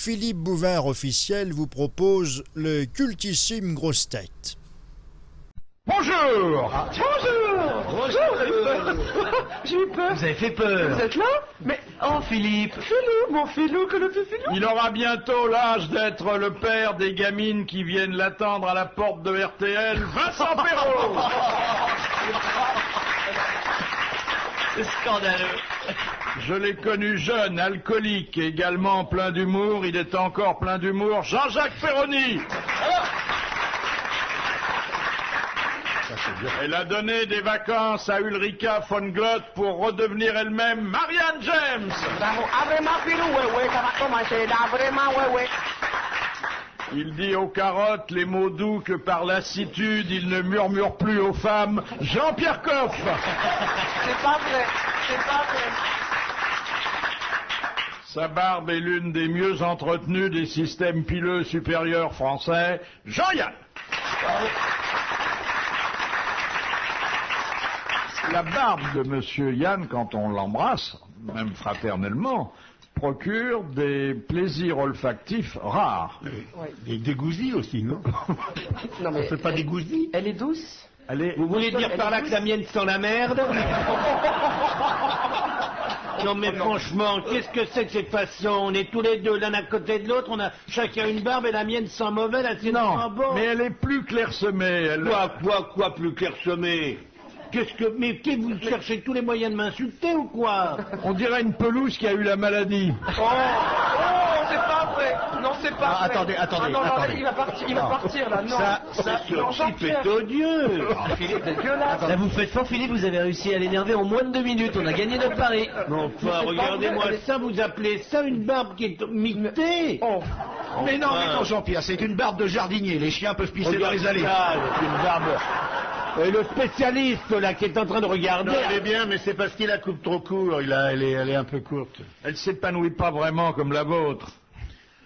Philippe Bouvard officiel vous propose le cultissime grosse tête. Bonjour. Bonjour. Bonjour. J'ai eu peur. Vous avez fait peur. Vous êtes là? Mais, Oh Philippe. Philou, mon Philou, que le petit Philou. Il aura bientôt l'âge d'être le père des gamines qui viennent l'attendre à la porte de RTL, Vincent Perrault. C'est scandaleux. Je l'ai connu jeune, alcoolique, également plein d'humour. Il est encore plein d'humour. Jean-Jacques Perroni. Elle a donné des vacances à Ulrika von Glott pour redevenir elle-même Marianne James. Vraiment, Philou, ouais, ça va commencer là, vraiment, ouais. Il dit aux carottes les mots doux que par lassitude il ne murmure plus aux femmes. Jean-Pierre Coff. C'est pas vrai, c'est pas vrai. Sa barbe est l'une des mieux entretenues des systèmes pileux supérieurs français. Jean-Yann. La barbe de Monsieur Yann, quand on l'embrasse, même fraternellement, procure des plaisirs olfactifs rares. Et des gousies aussi, non? Non mais, C'est pas des gousies? elle est douce. Vous voulez dire par là que la mienne sent la merde? Non mais franchement, qu'est-ce que c'est que cette façon? On est tous les deux l'un à côté de l'autre, on a chacun une barbe et la mienne sent mauvais, la tienne sent bon. Mais elle est plus clairsemée. Quoi plus clairsemé? Mais vous cherchez tous les moyens de m'insulter ou quoi? On dirait une pelouse qui a eu la maladie. Oh, c'est pas vrai. Non, c'est pas vrai. Attendez. Non, il va partir là, non. Ça, non, ce type est Jean-Pierre. odieux. Philippe, dégueulasse. Là, vous faites fort, Philippe, vous avez réussi à l'énerver en moins de 2 minutes. On a gagné notre pari. Mais enfin, regardez-moi ça, vous appelez ça une barbe qui est mictée? Oh. Mais non, Jean-Pierre, c'est une barbe de jardinier. Les chiens peuvent pisser dans les allées. C'est une barbe. Et le spécialiste là qui est en train de regarder. Non, elle est bien, mais c'est parce qu'il la coupe trop court. Elle est un peu courte. Elle s'épanouit pas vraiment comme la vôtre.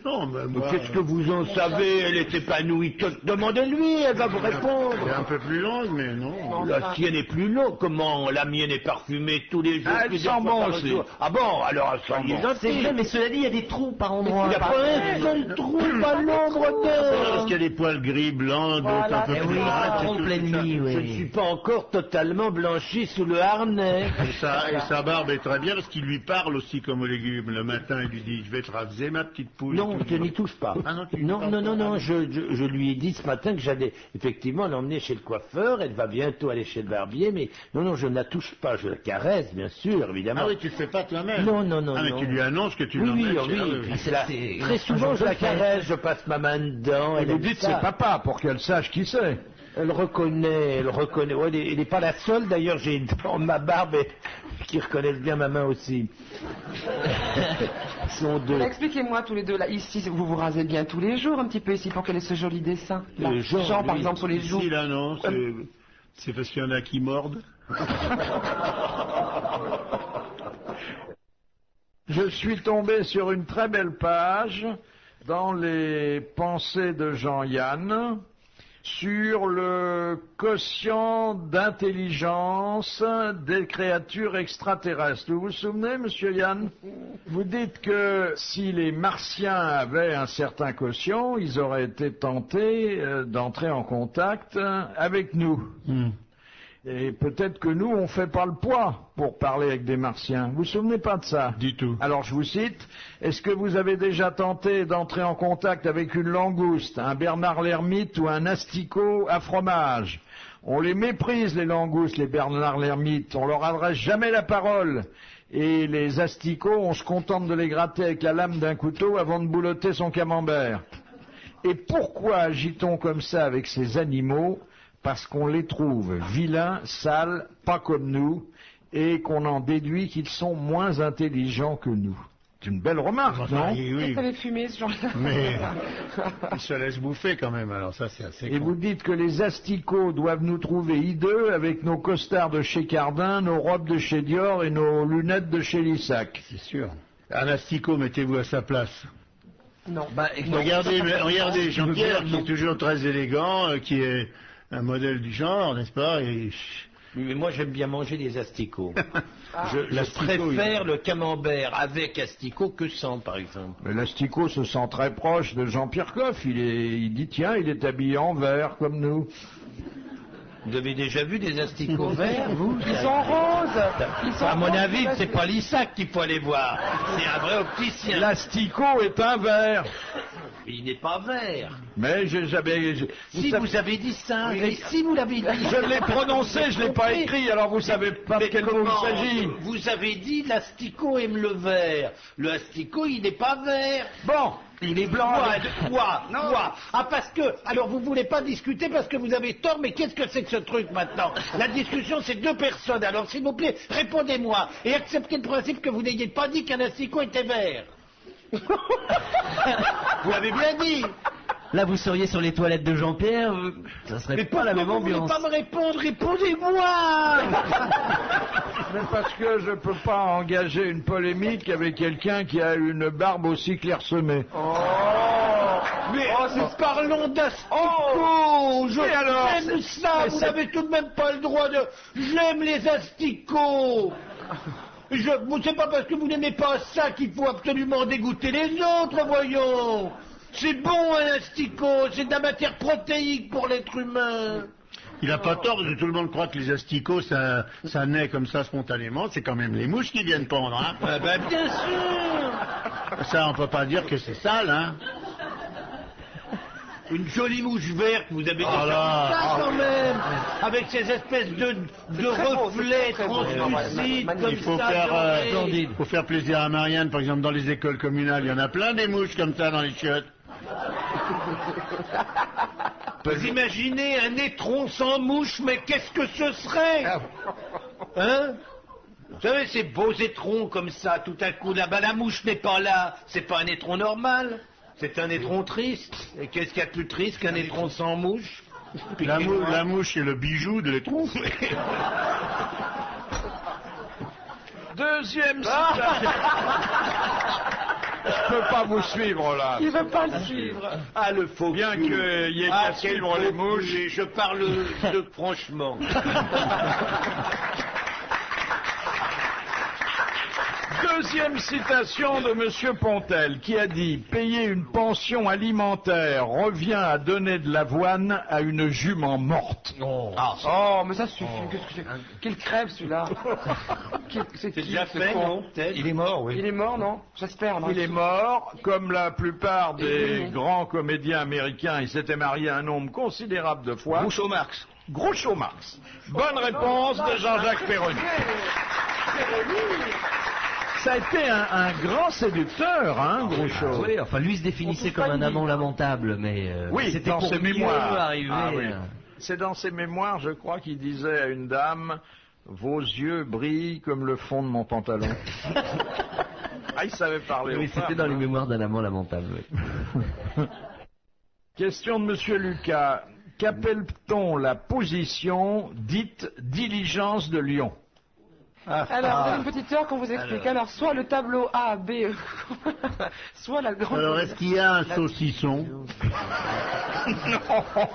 Non, mais Mais moi, qu'est-ce que vous en savez? Elle est épanouie. Demandez-lui, elle va vous répondre. elle est un peu plus longue, mais non. La sienne est plus longue. Comment? La mienne est parfumée tous les jours. Ah, elle plusieurs sent fois bon par aussi. jour. Ah bon? Alors elle sent bon. C'est vrai, mais cela dit, il y a des trous par endroits. Il n'y a pas un seul trou, pas l'ombre Parce de... qu'il y a des poils gris, blancs, d'autres Voilà. un peu Eh plus oui, bruns, en c'est pleine tout nuit, ça. Je ne suis oui. pas encore totalement blanchi sous le harnais. Et sa barbe est très bien parce qu'il lui parle aussi comme aux légumes. Le matin, il lui dit, je vais te raser ma petite poule. Non, Et tout. je n'y touche pas. Ah non, tu Non, n'y touches pas. je lui ai dit ce matin que j'allais effectivement l'emmener chez le coiffeur, elle va bientôt aller chez le barbier, mais non, je ne la touche pas, je la caresse, bien sûr, évidemment. Ah oui, tu le fais pas toi-même. Non, Ah, mais non. tu lui annonces que tu Oui, l'emmènes. oui. chez- Puis très souvent je la caresse, je passe ma main dedans, Et elle vous aime dites ça. c'est papa pour qu'elle sache qui c'est. Elle reconnaît, ouais, elle n'est pas la seule, d'ailleurs j'ai dans ma barbe qui reconnaissent bien ma main aussi. Ils sont deux. Expliquez-moi tous les deux là, ici, vous vous rasez bien tous les jours un petit peu ici pour qu'elle ait ce joli dessin. Là. Genre par lui. exemple sur les joues. Ici, là, non, c'est parce qu'il y en a qui mordent. Je suis tombé sur une très belle page dans les pensées de Jean-Yann sur le quotient d'intelligence des créatures extraterrestres. Vous vous souvenez, monsieur Yann? Vous dites que si les Martiens avaient un certain quotient, ils auraient été tentés d'entrer en contact avec nous. Et peut-être que nous, on fait pas le poids pour parler avec des Martiens. Vous vous souvenez pas de ça? Du tout. Alors je vous cite, est-ce que vous avez déjà tenté d'entrer en contact avec une langouste, un Bernard l'ermite ou un asticot à fromage? On les méprise, les langoustes, les Bernard l'ermite, on leur adresse jamais la parole. Et les asticots, on se contente de les gratter avec la lame d'un couteau avant de boulotter son camembert. Et pourquoi agit-on comme ça avec ces animaux? Parce qu'on les trouve vilains, sales, pas comme nous, et qu'on en déduit qu'ils sont moins intelligents que nous. C'est une belle remarque, non? Oui, oui. Qu'est-ce qu'elle avait fumé ce genre Mais il se laisse bouffer quand même, alors ça c'est assez Et con. vous dites que les asticots doivent nous trouver hideux avec nos costards de chez Cardin, nos robes de chez Dior et nos lunettes de chez Lissac. C'est sûr. Un asticot, mettez-vous à sa place. Non. Regardez Jean-Pierre qui est toujours très élégant, qui est un modèle du genre, n'est-ce pas? Et Mais moi, j'aime bien manger des asticots. Je L'asticot, préfère le camembert avec asticot que sans, par exemple. Mais l'asticot se sent très proche de Jean-Pierre Coff. Il dit, tiens, il est habillé en vert comme nous. Vous avez déjà vu des asticots verts, vous? Ils sont roses. Ils sont À mon roses, avis, les c'est pas l'ISAC qu'il faut aller voir. C'est un vrai opticien. L'asticot est un vert. Il n'est pas vert. Mais j'avais... Si vous avez dit ça, mais si vous l'avez dit. Je l'ai prononcé, je l'ai pas écrit, alors vous savez pas de quel mot il s'agit. Vous avez dit l'asticot aime le vert. Le asticot, il n'est pas vert. Bon, Il est blanc. Quoi? Ah, parce que... Alors, vous voulez pas discuter parce que vous avez tort, mais qu'est-ce que c'est que ce truc maintenant? La discussion, c'est deux personnes. Alors, s'il vous plaît, répondez-moi. Et acceptez le principe que vous n'ayez pas dit qu'un asticot était vert. Vous l'avez bien dit. Là, vous seriez sur les toilettes de Jean-Pierre, ça serait pas la même Vous ambiance. voulez pas me répondre? Répondez-moi. mais parce que je peux pas engager une polémique avec quelqu'un qui a une barbe aussi clairsemée. Mais parlons d'asticots. Et alors, J'aime ça. mais Vous c'est- n'avez tout de même pas le droit de... J'aime les asticots. C'est pas parce que vous n'aimez pas ça qu'il faut absolument dégoûter les autres, voyons. C'est bon un asticot, c'est de la matière protéique pour l'être humain. Il n'a pas tort, parce que tout le monde croit que les asticots, ça naît comme ça spontanément. C'est quand même les mouches qui viennent pondre, hein. Ah ben bien sûr. Ça, on peut pas dire que c'est sale, hein. Une jolie mouche verte, vous avez Ah là, ça ah. quand même, avec ces espèces de reflets translucides comme Il faut ça. dorés. faut faire plaisir à Marianne, par exemple, dans les écoles communales, il y en a plein des mouches comme ça dans les chiottes. Vous imaginez un étron sans mouche, mais qu'est-ce que ce serait? Hein? Vous savez, ces beaux étrons comme ça, tout à coup, là-bas, la mouche n'est pas là. C'est pas un étron normal, c'est un étron triste. Et qu'est-ce qu'il y a de plus triste qu'un étron sans mouche? La mouche est le bijou de l'étron. Deuxième citation. Je peux pas vous suivre là. Il veut pas le suivre. Ah, le faux Bien cul. qu'il y ait Ah, qu'à suivre les mouches. Je parle de franchement. Deuxième citation de Monsieur Pontel qui a dit « Payer une pension alimentaire revient à donner de l'avoine à une jument morte. » Oh, mais ça suffit. Qu'est-ce que c'est? Qu'il crève celui-là. C'est qui, déjà ce fait, con? non, peut-être? Il est mort, oui. Il est mort, non? J'espère, non? Il est mort, comme la plupart des grands comédiens américains, il s'était marié un nombre considérable de fois. Groucho Marx. Groucho Marx. Bonne réponse de Jean-Jacques Perroni. Ça a été un grand séducteur, hein, Groucho. Oui, enfin, lui se définissait comme un amant lamentable, mais Oui, c'était dans pour ses mieux mémoires. arriver. Ah oui. C'est dans ses mémoires, je crois, qu'il disait à une dame « Vos yeux brillent comme le fond de mon pantalon. » Ah, il savait parler Oui, aux femmes, c'était dans les hein. mémoires d'un amant lamentable. Oui. Question de Monsieur Lucas. Qu'appelle-t-on la position dite diligence de Lyon? Alors, vous avez une petite heure qu'on vous explique. Alors, soit le tableau A, B, E, soit la grande... Alors, est-ce qu'il y a un saucisson?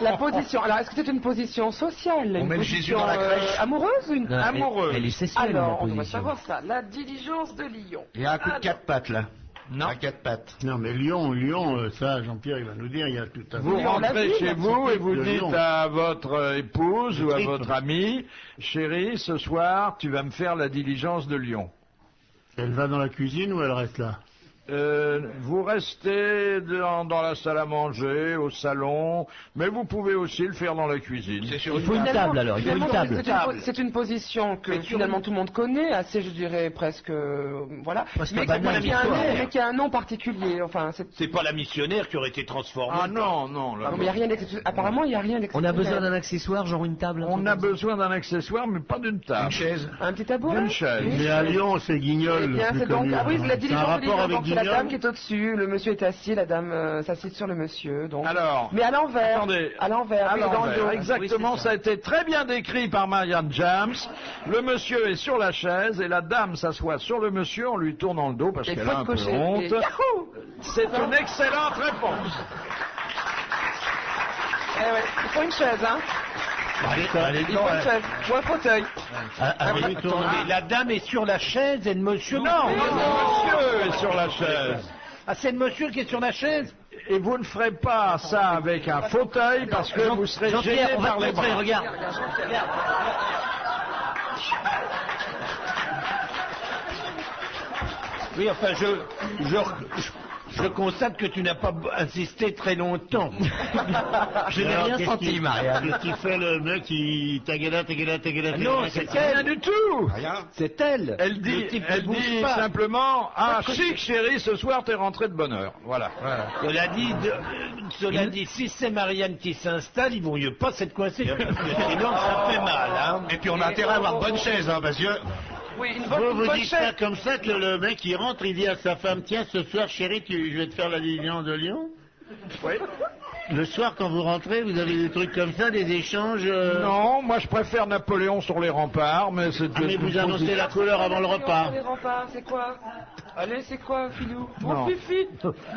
La position. Alors, est-ce que c'est une position sociale? Une met le position Jésus dans la crèche. amoureuse? Une... Non, Amoureux. Elle est sexuelle, la Alors, on va position. savoir ça. La diligence de Lyon. Il y a un coup de quatre pattes, là. Non. À quatre pattes. Non, mais Lyon, ça, Jean-Pierre, il va nous dire, il y a tout à Vous Lyon, la rentrez ville, chez vous et vous de dites Lyon. à votre épouse ou à triple. votre amie, chérie, ce soir, tu vas me faire la diligence de Lyon. Elle va dans la cuisine ou elle reste là? Vous restez dans la salle à manger, au salon, mais vous pouvez aussi le faire dans la cuisine. Il faut une table alors, il faut une Finalement, table. c'est une position que finalement tout le monde connaît, assez, je dirais, presque, voilà. Presque Mais banale qui a un d'histoire. nom, mais qui a un nom particulier. Enfin, C'est pas la missionnaire qui aurait été transformée. Ah non, non. Là, non, mais il y a rien d'exceptionnel. Apparemment, il n'y a rien On d'exceptionnel. a besoin d'un accessoire, genre une table. un on truc a comme ça. besoin d'un accessoire, mais pas d'une table. Un petit tabouret. D'une chaise. Mais à Lyon, c'est Guignol. Eh bien, le c'est plus donc, connu. ah oui, la C'est un diligence de rapport Lyon, avec donc c'est la Guignol. dame qui est au-dessus, le monsieur est assis, la dame s'assied sur le monsieur, donc. Alors, Mais à l'envers. attendez. À l'envers. À oui, dans le l'envers, dos. exactement, Oui, c'est ça ça. a été très bien décrit par Marianne James. Le monsieur est sur la chaise et la dame s'assoit sur le monsieur en lui tournant le dos parce Et qu'elle a un peu cocher. honte. Et yahoo! C'est une excellente réponse. Eh ouais, il faut une chaise, hein. Il faut une chaise ou un fauteuil. Attendez, la dame est sur la chaise et le monsieur... Non, monsieur est sur la chaise. Ah, c'est le monsieur qui est sur la chaise? Et vous ne ferez pas ça avec un fauteuil parce que vous serez gêné Jean-Pierre, on va par te les montrer, bras. regarde. Oui, enfin, je constate que tu n'as pas insisté très longtemps. Je n'ai rien senti, Marianne. Qu'est-ce qu'il fait le mec qui tagada. Non, c'est Rien du tout. C'est elle. Elle dit pas. simplement, ah chic chérie, ce soir t'es rentré de bonne heure. Voilà. Cela dit, si c'est Marianne qui s'installe, il vaut mieux pas s'être coincé. Sinon, ça fait mal, hein. Et puis on a intérêt à avoir bonne chaise, hein, parce que... Oui, une Vous bonne dites ça chaise. comme ça que le mec il rentre, il dit à sa femme, tiens, ce soir chérie, je vais te faire la diligence de Lyon. Oui. Le soir quand vous rentrez, vous avez des trucs comme ça, des échanges. Non, moi je préfère Napoléon sur les remparts, mais c'est... Ah, mais vous annoncez la couleur avant le repas. Les remparts, c'est quoi? Allez, c'est quoi, Philou? Non. Oh, Fifi.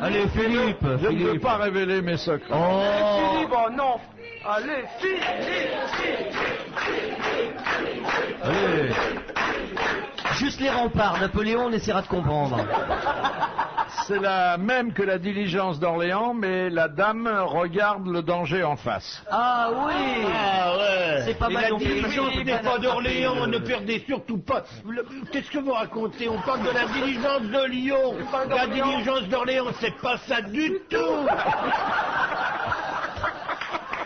Allez, Philippe. Je ne veux Philippe. pas révéler mes secrets. Allez, Philippe, oh non. Allez, Philippe. Allez. Juste les remparts, Napoléon, on essaiera de comprendre. C'est la même que la diligence d'Orléans, mais la dame regarde le danger en face. Ah oui. Ah ouais. C'est pas Et mal la non plus. diligence n'est pas d'Orléans, ne perdez surtout pas. Qu'est-ce que vous racontez? On parle de la diligence de Lyon. La diligence d'Orléans, c'est pas ça du tout.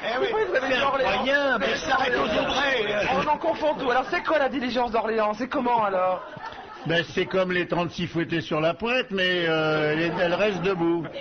Eh oui, vous avez C'est dit Orléans. incroyable, mais s'arrête aux aubrets. On en confond tout. Alors, c'est quoi la diligence d'Orléans? C'est comment, alors? Ben, c'est comme les 36 fouettés sur la pointe, mais elle reste debout. Moi, j'ai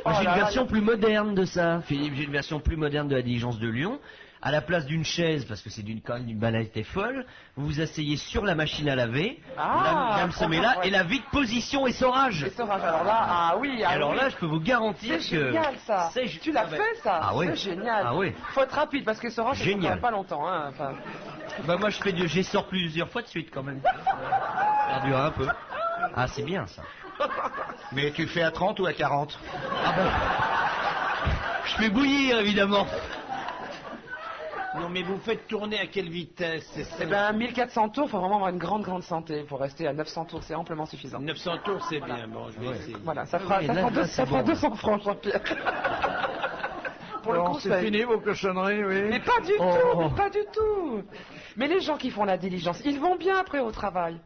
Oh là une là, version plus moderne de ça, Philippe. J'ai une version plus moderne de la diligence de Lyon. À la place d'une chaise, parce que c'est quand même d'une banalité folle, vous vous asseyez sur la machine à laver, Ah, la dame se met là, ouais. et la vide position essorage. Et Sauvage, alors là, ah oui, Et ah alors oui. là, je peux vous garantir C'est que... génial, ça. c'est- Tu l'as fait, ça? Ah oui. C'est génial. Ah oui. Faut être rapide, parce que Sauvage, ça Génial. ne pas longtemps, hein. Enfin, Bah moi, j'essore plusieurs fois de suite quand même. Ça dure un peu. Ah, c'est bien ça. Mais tu fais à 30 ou à 40? Ah bon. Je fais bouillir, évidemment. Non, mais vous faites tourner à quelle vitesse? eh ben, 1400 tours, faut vraiment avoir une grande santé. Pour rester à 900 tours, c'est amplement suffisant. 900 tours, c'est bien. Bon, je vais essayer. Voilà, ça fera, Oui, ça là, fera, là, deux- c'est ça fera bon. 200 francs, Jean-Pierre. Pour le Bon, c'est conseil. fini vos cochonneries, oui. Mais pas du Oh. tout, mais pas du tout. Mais les gens qui font la diligence, ils vont bien après au travail.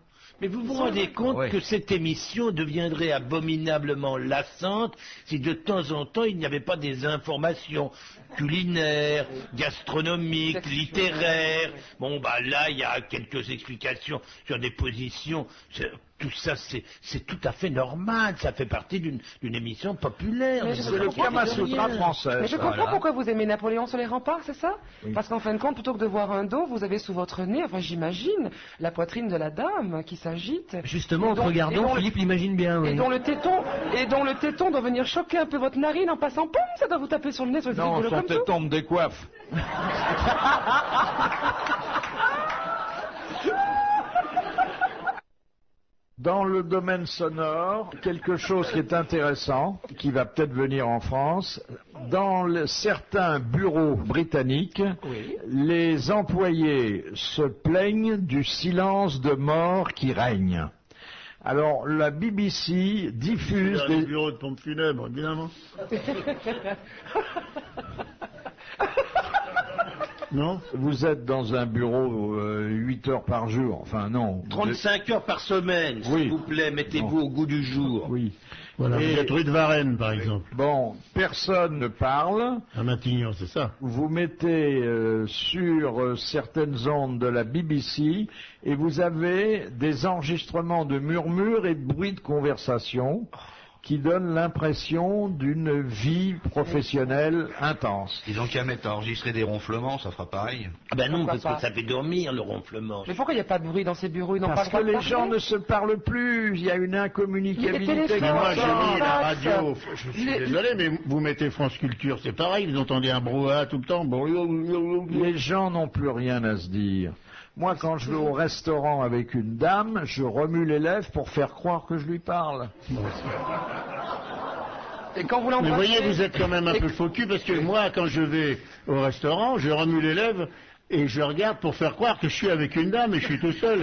Mais vous vous rendez compte Ouais. que cette émission deviendrait abominablement lassante si de temps en temps il n'y avait pas des informations culinaires, gastronomiques, C'est littéraires. Bon, bah là, il y a quelques explications sur des positions. Tout ça, c'est tout à fait normal. Ça fait partie d'une émission populaire. Mais je C'est le comprends Kama rien. Sutra français. Mais je comprends Voilà. pourquoi vous aimez Napoléon sur les remparts, c'est ça? Parce qu'en fin de compte, plutôt que de voir un dos, vous avez sous votre nez, enfin j'imagine, la poitrine de la dame qui s'agite. Justement, en te Et regardant, dont le- Philippe l'imagine bien, Et oui. dont le téton doit venir choquer un peu votre narine en passant, poum, ça doit vous taper sur le nez, sur le Non, rigolo son comme tout. téton me décoiffe. Dans le domaine sonore, quelque chose qui est intéressant, qui va peut-être venir en France, dans certains bureaux britanniques, les employés se plaignent du silence de mort qui règne. Alors, la BBC diffuse Dans les des... bureaux de pompes funèbres, évidemment. Non? Vous êtes dans un bureau 8 heures par jour, enfin non. vous êtes- 35 heures par semaine, Oui. s'il vous plaît, mettez-vous au goût du jour. Oui. Voilà, Et- vous êtes rue de Varennes, par exemple. Bon, personne ne parle. À Matignon, c'est ça. Vous mettez sur certaines ondes de la BBC et vous avez des enregistrements de murmures et de bruits de conversation qui donnent l'impression d'une vie professionnelle intense. Ils ont qu'à mettre à enregistrer des ronflements, ça fera pareil. Ah ben non, Pourquoi parce pas que ça fait dormir le ronflement. Mais pourquoi il n'y a pas de bruit dans ces bureaux? Ils n'ont Parce pas que le droit les de gens parler ne se parlent plus, il y a une Mais incommunicabilité. les téléphones, Moi, j'ai mis la Max. radio. Je suis Les- désolé, mais vous mettez France Culture, c'est pareil. Vous entendez un brouhaha tout le temps. Les gens n'ont plus rien à se dire. Moi, quand je vais au restaurant avec une dame, je remue les lèvres pour faire croire que je lui parle. Et quand vous Mais l'embrassez... vous voyez, vous êtes quand même un peu faux cul, parce que moi, quand je vais au restaurant, je remue les lèvres et je regarde pour faire croire que je suis avec une dame et je suis tout seul.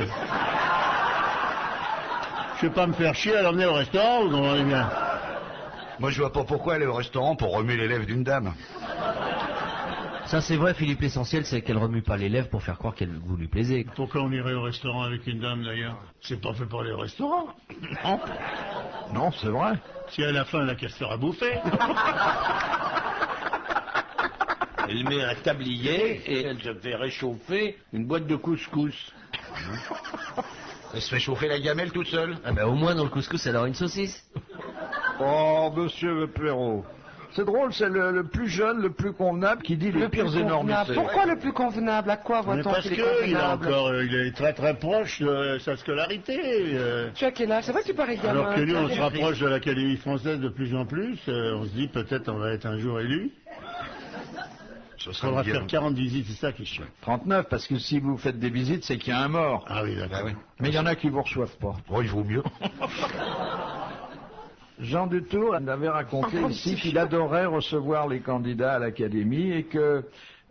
Je vais pas me faire chier à l'emmener au restaurant, vous comprenez bien. Moi, je vois pas pourquoi aller au restaurant pour remuer les lèvres d'une dame. Ça c'est vrai, Philippe, l'essentiel c'est qu'elle remue pas les lèvres pour faire croire que vous lui plaisez. Pourquoi on irait au restaurant avec une dame, d'ailleurs? C'est pas fait pour aller au restaurant. Non. Non, c'est vrai. Si à la fin, elle a qu'à se faire à bouffer. Elle met un tablier et elle se fait réchauffer une boîte de couscous. Elle se fait chauffer la gamelle toute seule. Ah bah au moins dans le couscous elle aura une saucisse. Oh, monsieur Perrault. C'est drôle, c'est le plus jeune, le plus convenable qui dit les pires énormités. Pourquoi le plus convenable? À quoi Mais voit-on parce qu'il est qu'il convenable? il est très très proche de sa scolarité. Tu as quel âge? C'est vrai que tu parais gamin. Alors que nous, on se rapproche de l'Académie française de plus en plus. On se dit peut-être on va être un jour élu. Ce Il sera faudra bien. faire 40 visites, c'est ça qui est chiant. 39, parce que si vous faites des visites, c'est qu'il y a un mort. Ah oui, d'accord. Ah oui. Mais il y en a qui vous reçoivent pas. Oh, il vaut mieux. Jean Dutour avait raconté ici qu'il adorait recevoir les candidats à l'Académie et que,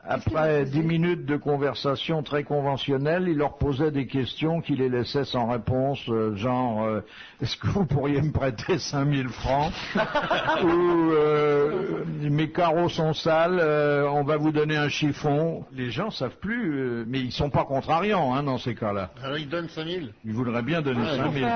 après 10 minutes de conversation très conventionnelle, il leur posait des questions qui les laissaient sans réponse, genre est-ce que vous pourriez me prêter 5000 francs ou mes carreaux sont sales, on va vous donner un chiffon. Les gens savent plus, mais ils sont pas contrariants dans ces cas-là. Alors il donne 5000. Ils voudraient bien donner 5000.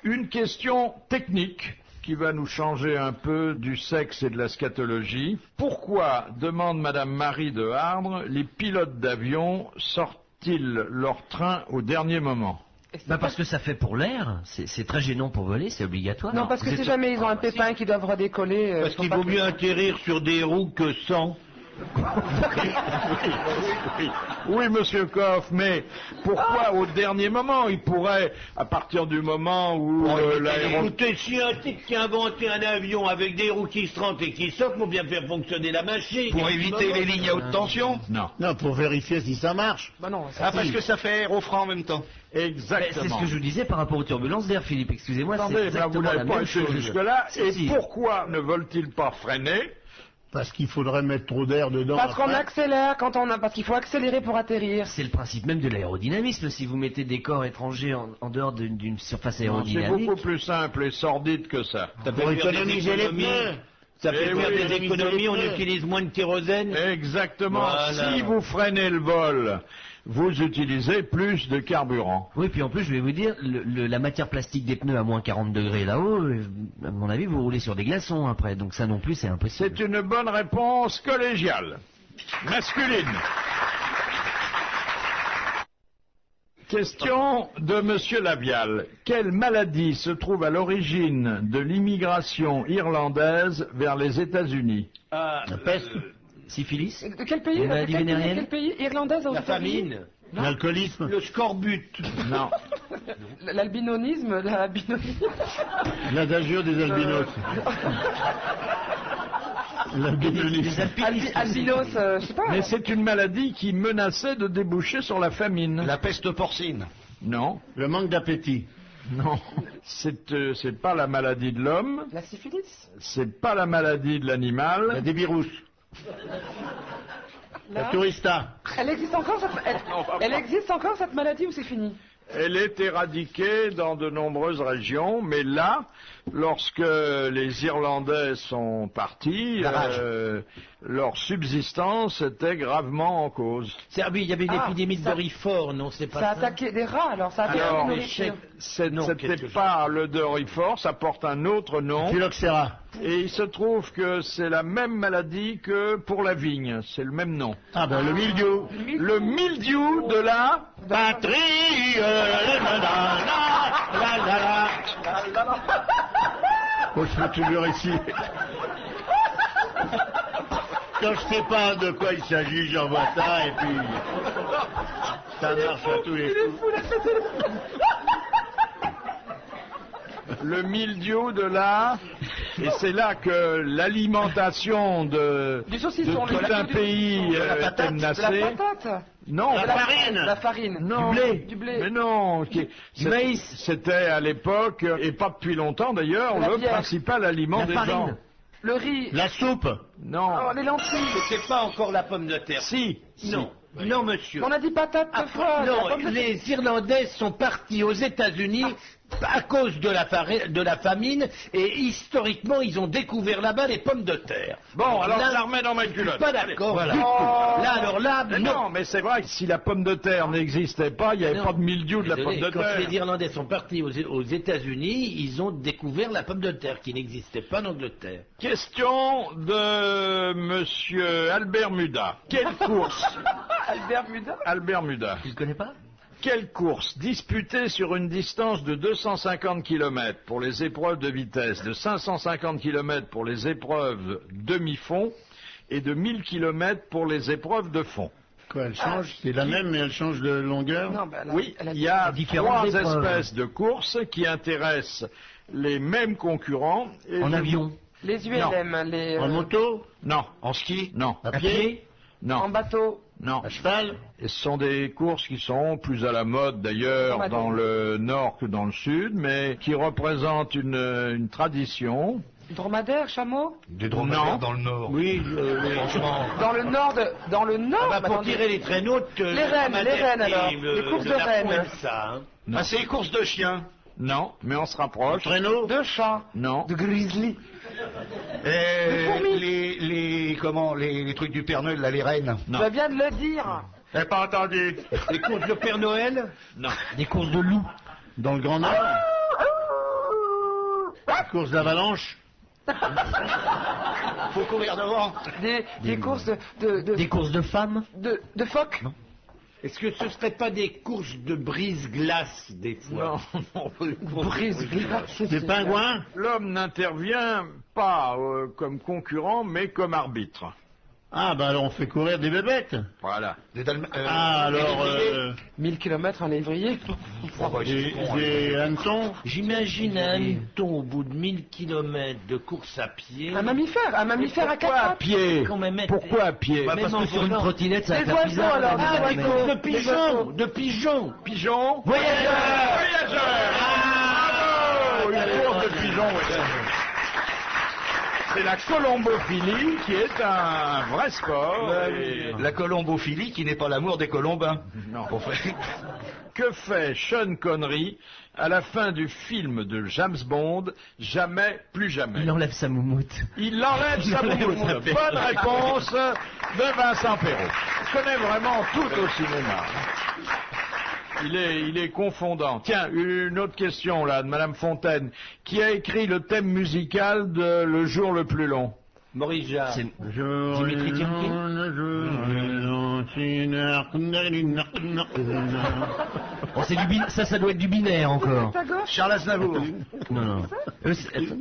Une question technique qui va nous changer un peu du sexe et de la scatologie. Pourquoi, demande Madame Marie de Hardre, les pilotes d'avion sortent-ils leur train au dernier moment? Bah parce que ça fait pour l'air, c'est très gênant pour voler, c'est obligatoire. Non, parce que Vous si êtes- jamais ils ont un pépin qui doivent redécoller... Parce qu'il vaut mieux atterrir sur des roues que sans. Oui, monsieur Coff, mais pourquoi au dernier moment? Il pourrait, à partir du moment où l'aéroport... Écoutez, si un type qui a inventé un avion avec des roues qui se rentrent et qui sortent, faut bien faire fonctionner la machine. Pour éviter les lignes à haute tension. Non. Non, pour vérifier si ça marche. Bah non, Ah, parce que ça fait aérofrein en même temps. Exactement. C'est ce que je vous disais par rapport aux turbulences d'air, Philippe, excusez-moi, c'est Attendez, là, vous exactement la n'avez pas même été chose. jusque-là. Si, Et si. pourquoi ne veulent-ils pas freiner? Parce qu'il faudrait mettre trop d'air dedans. Parce qu'on après. accélère quand on a... Parce qu'il faut accélérer pour atterrir. C'est le principe même de l'aérodynamisme. Si vous mettez des corps étrangers en dehors d'une surface Non, c'est aérodynamique, beaucoup plus simple et sordide que ça. Ça Pour fait faire économiser des les économies. pneus. Ça fait Eh faire oui, des économiser économies, les on pneus. utilise moins de kérosène. Exactement. Voilà. Si vous freinez le vol, vous utilisez plus de carburant. oui, puis en plus, je vais vous dire, la matière plastique des pneus à moins 40 degrés là-haut, à mon avis, vous roulez sur des glaçons après. Donc ça non plus, c'est impossible. C'est une bonne réponse collégiale. Masculine. Question de Monsieur Lavial. Quelle maladie se trouve à l'origine de l'immigration irlandaise vers les États-Unis? La peste, Syphilis. De quel pays? Une maladie vénérienne? Quel pays? Irlandaise aux La États-Unis? famine, l'alcoolisme. le scorbut. Non. L'albinonisme, L'adagio des albinos. L'albinonisme. albinos, je sais pas. Mais c'est une maladie qui menaçait de déboucher sur la famine. La peste porcine. Non. Le manque d'appétit. Non. C'est pas la maladie de l'homme. La syphilis? C'est pas la maladie de La l'animal. débirrousse. La tourista. Elle existe encore elle existe encore cette maladie ou c'est fini? Elle est éradiquée dans de nombreuses régions, mais là, lorsque les Irlandais sont partis, leur subsistance était gravement en cause. Il y avait une épidémie de Doryphore, non, c'est pas Ça a ça. attaqué des rats alors, ça a attaqué Alors, la nourriture. Non, C'était quelque chose. pas le Doryphore, ça porte un autre nom. Phylloxéra. Et il se trouve que c'est la même maladie que pour la vigne, c'est le même nom. Ah ben le mildiou. Le mildiou de la... Patrie. Oh, je peux toujours ici. Quand je sais pas de quoi il s'agit, j'envoie ça et puis ça marche à tous les coups. Le mildiou de la... Et c'est là que l'alimentation de Du saucisson, tout un pays était De menacée. la patate. Non, La farine. La farine. non, Du blé. mais non, Du maïs. C'était à l'époque, et pas depuis longtemps d'ailleurs, La le bière. principal aliment La des farine. gens. Le riz. La soupe. Non. Oh, les lentilles. C'est pas encore la pomme de terre. Si. Non. Non, monsieur. On a dit patates Ah, de fois. non, la pomme de terre. les Irlandais sont partis aux États-Unis à cause de la famine et historiquement ils ont découvert là-bas les pommes de terre. Bon, alors là, je la remets dans ma culotte. Pas d'accord. Voilà. Du tout. Là, alors là, Mais non. non, mais c'est vrai que si la pomme de terre n'existait pas, il n'y avait Non. pas de mildiou de la pomme Désolé, de quand terre. les Irlandais sont partis aux États-Unis, ils ont découvert la pomme de terre qui n'existait pas en Angleterre. Question de monsieur Albert Muda. Quelle course Albert Muda. Albert Muda. Tu le connais pas? Quelle course disputée sur une distance de 250 km pour les épreuves de vitesse, de 550 km pour les épreuves demi-fond et de 1000 km pour les épreuves de fond? Quoi, elle change? C'est la même, mais elle change de longueur? Non, ben, Oui, elle a il y a différentes trois épreuves. espèces de courses qui intéressent les mêmes concurrents. Et En je- avion. les ULM, les. En moto? Non. En ski? Non. À À pied? pied? En Non. bateau. Non. À cheval? Et ce sont des courses qui sont plus à la mode d'ailleurs Dromadaire. dans le nord que dans le sud, mais qui représentent une tradition. Dromadaire, chameau. Des dromadaires Non. dans le nord. Oui, franchement. Dans le nord de. Dans le nord. Ah bah, mais pour attendez. tirer les traîneaux, Les rennes alors. Les courses de rennes. Ça, hein. Ah, c'est les courses de chiens. Non, mais on se rapproche. Traîneau? De chat. Non. De grizzly. Et les trucs du Père Noël, là, les rennes. Non. Je viens de le dire. J'ai pas entendu. Les courses de Père Noël. Non. Des courses de loups. Dans le Grand Nord? Course d'avalanche? Faut courir devant. Des courses de Des courses de femmes. de phoques. Est-ce que ce serait pas des courses de brise-glace des fois? Non. Brise-glace. Des pingouins? L'homme n'intervient pas comme concurrent, mais comme arbitre. Ah, bah alors on fait courir des bébêtes. Voilà. Ah, alors, 1000 km en lévrier. des hannetons? J'imagine un hanneton au bout de 1000 km de course à pied. Un mammifère à Pourquoi quatre à pattes. pied? Quand même être- Pourquoi à pied? Bah, parce en que sur une volant. trottinette, ça va Des faire oiseaux, bizarre. alors, mais- des mais- oiseaux. De pigeons, de pigeons. Pigeon? Voyageurs. Voyageurs. Bravo, une course de pigeons, oui. C'est la colombophilie qui est un vrai sport. et- La colombophilie qui n'est pas l'amour des colombins. Non. Pour faire- Que fait Sean Connery à la fin du film de James Bond, Jamais, plus jamais? Il enlève sa moumoute. Il enlève sa moumoute. Bonne réponse de Vincent Perrault. Je connais vraiment tout au cinéma. Il est confondant. Tiens, une autre question là de Madame Fontaine. Qui a écrit le thème musical de Le jour le plus long? Maurice Jarre. C'est Jour Dimitri Tiomkin. Oh, c'est ça doit être du binaire encore. Ta gauche. Charles Aznavour. Non, non.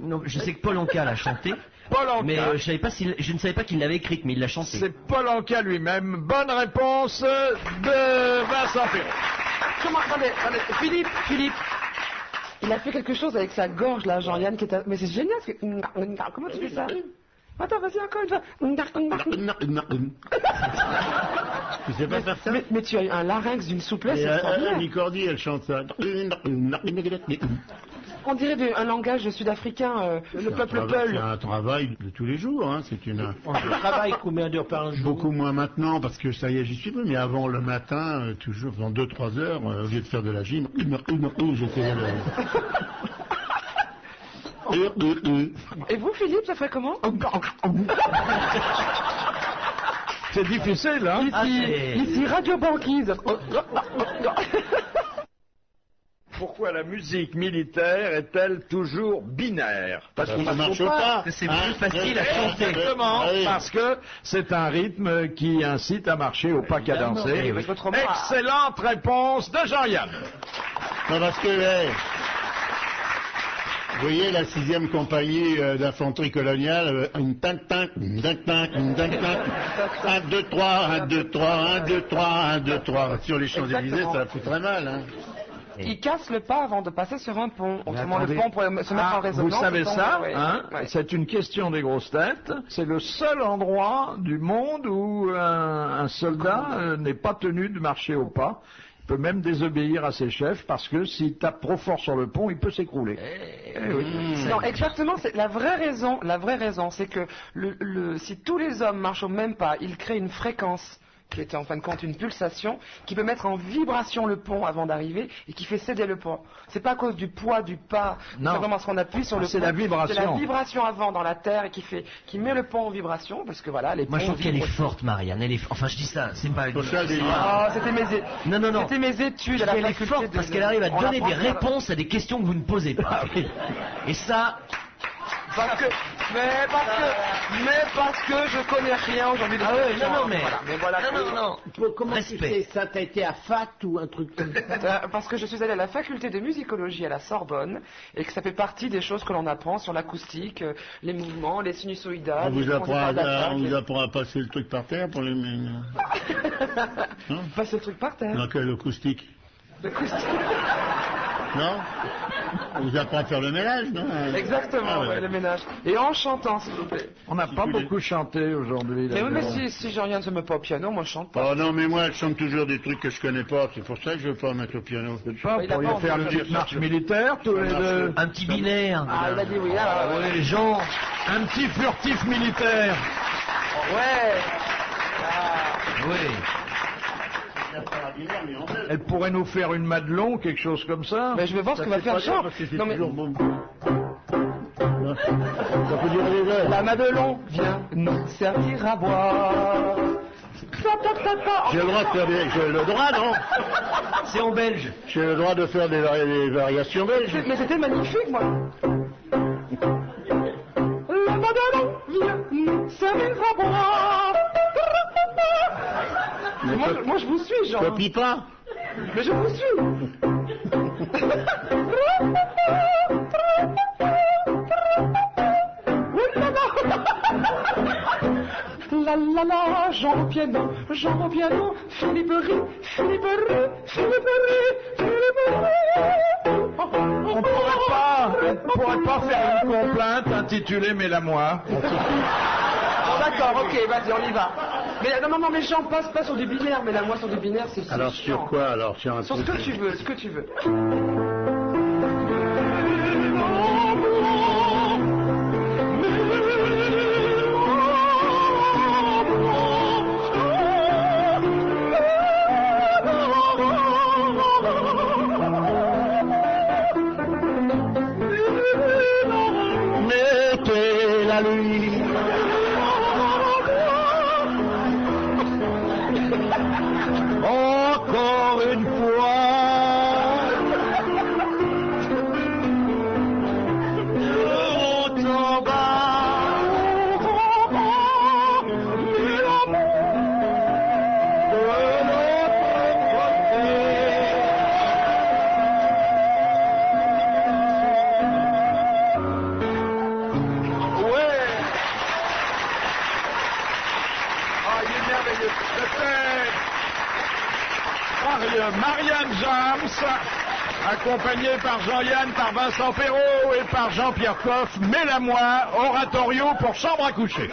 Non, je sais que Paul Anka l'a chanté, Paul Anka. mais je ne savais pas qu'il l'avait écrite, mais il l'a chantée. C'est Paul Anka lui-même. Bonne réponse de Vincent Perrault. Comment, attendez, Philippe. Il a fait quelque chose avec sa gorge là, Jean-Yann, qui est. Mais c'est génial. Comment tu fais ça? Attends, vas-y encore une fois. Tu sais pas faire ça? Mais tu as un larynx d'une souplesse Et extraordinaire. Annie Cordy, elle chante ça. On dirait un langage sud-africain, le peuple C'est Peul. un travail de tous les jours, hein. C'est une... On travaille combien d'heures par jour? Beaucoup moins maintenant, parce que ça y est, j'y suis plus, mais avant le matin, toujours, dans 2-3 heures, au lieu de faire de la gym, j'étais Et vous, Philippe, ça ferait comment? C'est difficile, hein? Ici, Radio Banquise. Pourquoi la musique militaire est-elle toujours binaire? Parce Ça marche pas. C'est plus facile à chanter. Exactement, Ah oui. parce que c'est un rythme qui incite à marcher au pas cadencé. oui. Autrement, Excellente réponse de Jean-Yann. Non, parce que, vous voyez, la 6e compagnie d'infanterie coloniale, une tac-tac, une tac-tac, une tac-tac, 1, 2, 3, 1, 2, 3, 1, 2, 3, 1, 2, 3. Sur les Champs-Élysées, ça fout très mal, hein. il casse le pas avant de passer sur un pont. Autrement, le pont pourrait se mettre en Ah, résonance. vous savez et tomber, ça, ouais. hein? Ouais. C'est une question des grosses têtes. C'est le seul endroit du monde où un soldat n'est pas tenu de marcher au pas. Il peut même désobéir à ses chefs parce que s'il tape trop fort sur le pont, il peut s'écrouler. Non, exactement, c'est la vraie raison, c'est que si tous les hommes marchent au même pas, ils créent une fréquence qui est en fin de compte une pulsation, qui peut mettre en vibration le pont avant d'arriver et qui fait céder le pont. C'est pas à cause du poids du pas, c'est vraiment ce qu'on appuie sur le pont. C'est la vibration. C'est la vibration avant dans la terre et qui met le pont en vibration, parce que voilà, les ponts. Moi je trouve qu'elle est forte, Marianne. Enfin je dis ça, c'est pas. C'était mes études à la elle est faculté forte parce qu'elle arrive à donner des réponses à des questions que vous ne posez pas. Et ça. Mais parce que je connais rien aujourd'hui de Comment tu sais ça? T'as été à FAT ou un truc comme ça? Parce que je suis allé à la faculté de musicologie à la Sorbonne et que ça fait partie des choses que l'on apprend sur l'acoustique, les mouvements, les sinusoïdales. On vous apprend à passer le truc par terre pour les... Passer le truc par terre? Dans quel acoustique? L'acoustique. Non? On vous apprend à faire le ménage, non? Exactement, le ménage. Et en chantant, s'il vous plaît. On n'a pas beaucoup chanté aujourd'hui. Mais oui, mais si Jean-Yann ne se met pas au piano, moi je chante pas. Oh non, mais moi je chante toujours des trucs que je connais pas, c'est pour ça que je veux pas mettre au piano. Vous pourriez faire une petite marche militaire tous les deux? Un petit binaire. Ah, il a dit oui. Les gens, un petit furtif militaire. Ouais. Oui. Elle pourrait nous faire une Madelon, quelque chose comme ça. Mais je vais voir ce que va faire Jean. Non mais la Madelon vient nous servir à boire. J'ai le droit de faire j'ai le droit, non? C'est en belge. J'ai le droit de faire des variations belges. Mais c'était magnifique, moi. La Madelon vient nous servir à boire. Moi je vous suis, Jean. Copie pas. Mais je vous suis. La la la, Jean au piano, Philippe rit. On pourrait pas faire une complainte intitulée Mets-la-moi. D'accord, ok, vas-y, on y va. Mais non, mais Jean, passe pas sur du binaire, mais la moi sur du binaire, c'est alors sur chiant. quoi alors? Sur ce que tu veux, ce que tu veux. Mettez-la lui. Encore une fois, on s'en va. Marianne James, accompagnée par Jean-Yann, par Vincent Perrault et par Jean-Pierre Coff, Mets-la-moi, oratorio pour chambre à coucher.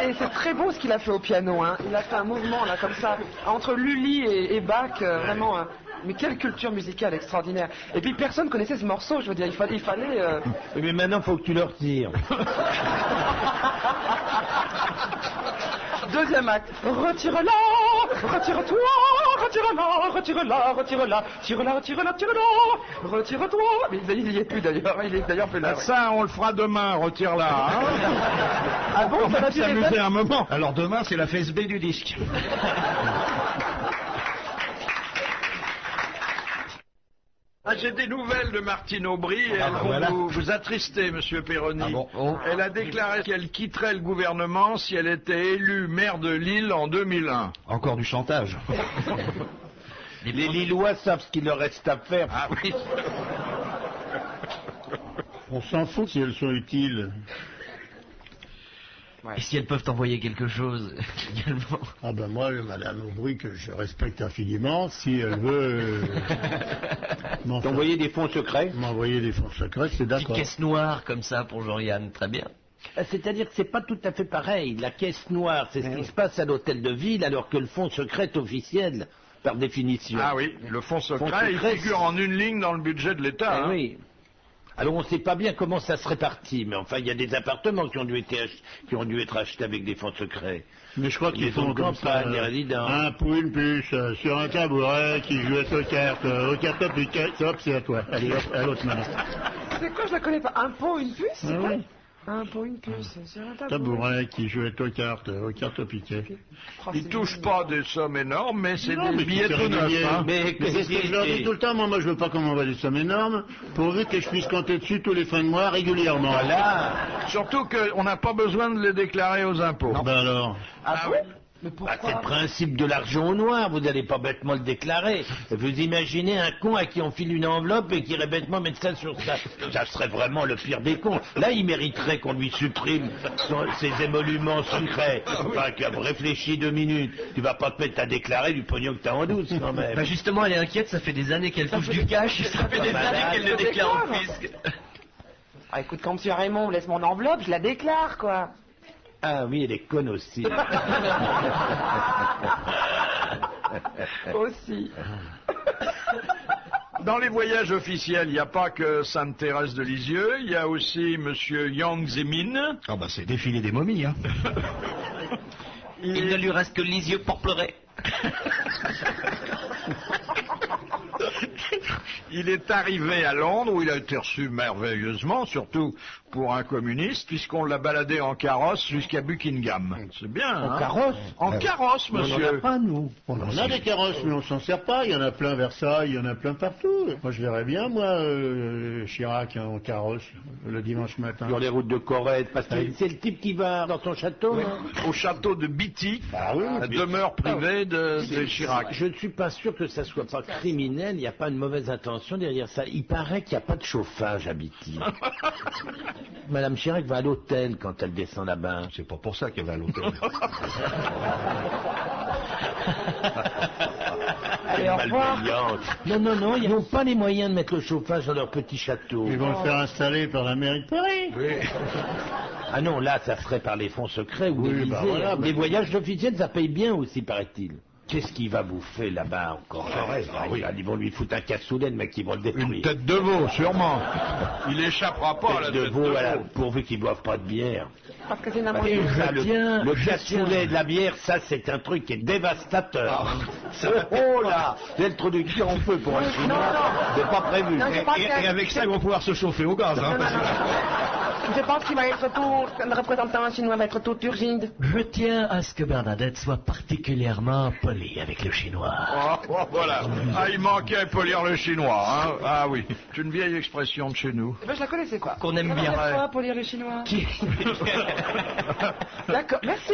Et c'est très beau ce qu'il a fait au piano, hein. Il a fait un mouvement là comme ça, entre Lully et Bach, vraiment. Mais quelle culture musicale extraordinaire. Et puis personne connaissait ce morceau, je veux dire, il fallait... Mais maintenant, faut que tu le retires. Deuxième acte. Retire-la, retire-toi, retire-la, retire-toi. Mais il y est plus d'ailleurs, il est d'ailleurs plus là. Ça, on le fera demain, retire-la. Hein. Ah bon, ça va s'amuser un moment. Alors demain, c'est la phase B du disque. J'ai des nouvelles de Martine Aubry et elles vont vous attrister, monsieur Perroni. Ah bon, oh. Elle a déclaré qu'elle quitterait le gouvernement si elle était élue maire de Lille en 2001. Encore du chantage. Les Lillois savent ce qu'il leur reste à faire. Ah oui. On s'en fout si elles sont utiles. Et si elles peuvent envoyer quelque chose également. Ah ben moi, madame Aubry, que je respecte infiniment, si elle veut T'envoyer des fonds secrets? M'envoyer des fonds secrets, c'est Une d'accord. caisse noire comme ça pour Jean-Yann, très bien. C'est-à-dire que c'est pas tout à fait pareil. La caisse noire, c'est ce qui se passe à l'hôtel de ville, alors que le fonds secret est officiel, par définition. Ah oui, le fonds secret, il figure en une ligne dans le budget de l'État. Eh oui. Alors on ne sait pas bien comment ça se répartit, mais enfin il y a des appartements qui ont dû être achetés avec des fonds secrets. Mais je crois qu'ils font comme ça, les résidents. un pour une puce, sur un tabouret, qui jouait aux cartes au piquet, hop, c'est à toi. Allez, hop, à l'autre main. C'est quoi, je la connais pas. Un pot, une puce, c'est Ah quoi oui. Un pot, une puce, sur un tabouret. Tabouret qui jouait aux cartes au piquet. Oh, Ils c'est touchent mignon. pas des sommes énormes, mais c'est Non, des mais billets c'est tout neufs. régulier. Hein. Mais Mais c'est ce que je leur dis tout le temps, moi je veux pas qu'on m'envoie des sommes énormes, pourvu que je puisse compter dessus tous les fins de mois régulièrement. Voilà. Surtout qu'on n'a pas besoin de les déclarer aux impôts. Ben alors. Ah oui. bon? Mais Bah, pourquoi? c'est le principe de l'argent au noir, vous n'allez pas bêtement le déclarer. Vous imaginez un con à qui on file une enveloppe et qui irait bêtement mettre ça sur ça. Ça serait vraiment le pire des cons. Là, il mériterait qu'on lui supprime ses émoluments secrets. Enfin, réfléchis 2 minutes. Tu vas pas te mettre à déclarer du pognon que t'as en douce, quand même. Bah justement, elle est inquiète, ça fait des années qu'elle touche du cash, ça fait des années qu'elle le déclare au fisc. Ah, écoute, quand monsieur Raymond me laisse mon enveloppe, je la déclare, quoi. Ah oui, elle est conne aussi. Aussi. Dans les voyages officiels, il n'y a pas que Sainte-Thérèse de Lisieux, il y a aussi Monsieur Yang Zemin. Ah bah c'est défilé des momies, hein. Il ne lui reste que les yeux pour pleurer. Il est arrivé à Londres où il a été reçu merveilleusement, surtout pour un communiste, puisqu'on l'a baladé en carrosse jusqu'à Buckingham. C'est bien, En hein? carrosse En carrosse, On n'en a monsieur. pas, nous. On a des carrosses, mais on s'en sert pas. Il y en a plein à Versailles, il y en a plein partout. Moi, je verrais bien, moi, Chirac en carrosse, le dimanche matin. Sur les routes de Corrèze, parce que c'est le type qui va dans ton château, non? Au château de Bitty, Ah oui, la demeure privée de Chirac. Je ne suis pas sûr que ça soit pas criminel, il n'y a pas de mauvaise intention derrière ça. Il paraît qu'il n'y a pas de chauffage à Bitty. Madame Chirac va à l'hôtel quand elle descend là-bas. C'est pas pour ça qu'elle va à l'hôtel. Allez, au revoir. Malveillante. Non, ils n'ont pas les moyens de mettre le chauffage dans leur petit château. Ils vont le faire installer par la mairie de Paris. Ah non, là, ça serait par les fonds secrets ou Oui, l'Élysée. bah voilà, Les voyages officiels, ça paye bien aussi, paraît-il. Qu'est-ce qu'il va bouffer là-bas encore? Ils vont lui foutre un cassoulet, le mec, ils vont le détruire. Une tête de veau, sûrement. Il échappera pas à la Tête de tête veau, de voilà, veau. pourvu qu'ils boivent pas de bière. Parce que c'est une Et amoureuse. ça, le je cassoulet de la bière, ça c'est un truc qui est dévastateur. Ah. Oh là, c'est le trou du cul en feu pour un Chinois. C'est pas prévu. Non, je pense que- Et avec ça, ils vont pouvoir se chauffer au gaz, hein. Je pense qu'il va être tout, le représentant chinois va être tout turgide. Je tiens à ce que Bernadette soit particulièrement polie avec le Chinois. Voilà. Ah, il manquait polir le chinois, hein. Ah oui, c'est une vieille expression de chez nous. Eh ben, je la connaissais, quoi. Qu'on aime bien. Quoi pour lire les chinois? D'accord, merci.